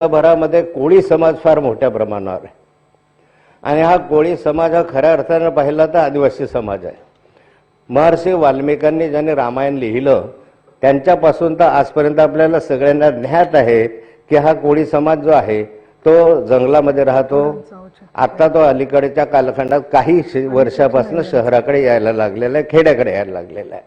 भरामध्ये कोळी समाज फार मोठ्या प्रमाणावर आहे आणि हा कोळी समाज हा खऱ्या अर्थाने पाहिला तर आदिवासी समाज आहे। महर्षी वाल्मिकांनी ज्याने रामायण लिहिलं त्यांच्यापासून तर आजपर्यंत आपल्याला सगळ्यांना ज्ञात आहे की हा कोळी समाज जो आहे तो जंगलामध्ये राहतो। आता तो अलीकडच्या कालखंडात काही वर्षापासून शहराकडे यायला लागलेला आहे, खेड्याकडे यायला लागलेला आहे।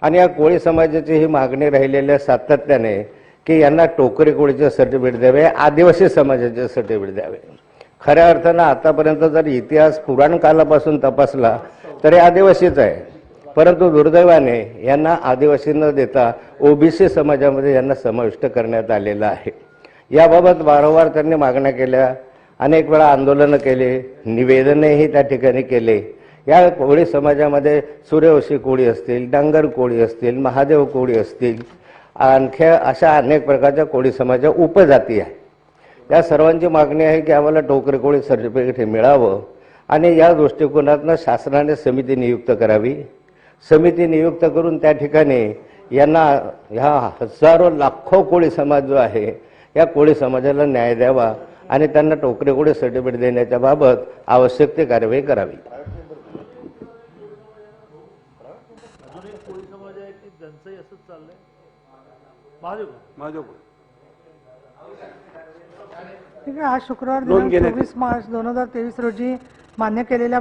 आणि या कोळी समाजाची ही मागणी राहिलेली आहे सातत्याने की यांना टोकरी कोळीचे सर्टिफिकेट द्यावे, आदिवासी समाजाचे सर्टिफिकेट द्यावे। खऱ्या अर्थानं आतापर्यंत जर इतिहास पुराण कालापासून तपासला तर आदिवासीच आहे, परंतु दुर्दैवाने यांना आदिवासी न देता ओबीसी समाजामध्ये यांना समाविष्ट करण्यात आलेलं आहे। याबाबत वारंवार त्यांनी मागण्या केल्या, अनेक वेळा आंदोलनं केले, निवेदनही त्या ठिकाणी केले। या कोळी समाजामध्ये सूर्यवंशी कोळी असतील, डांगर कोळी असतील, महादेव कोळी असतील, आणखी अशा अनेक प्रकारच्या कोळी समाजा उपजाती आहे। या सर्वांची मागणी आहे की आम्हाला टोकरी कोळी सर्टिफिकेट हे मिळावं आणि या दृष्टिकोनातून शासनाने समिती नियुक्त करावी। समिती नियुक्त करून त्या ठिकाणी यांना ह्या हजारो लाखो कोळी समाज जो आहे या कोळी समाजाला न्याय द्यावा आणि त्यांना टोकरी कोळी सर्टिफिकेट देण्याच्या बाबत आवश्यक ती कार्यवाही करावी। ठीक आहे। आज शुक्रवार दिनांक 24 मार्च 2023 रोजी मान्य केलेल्या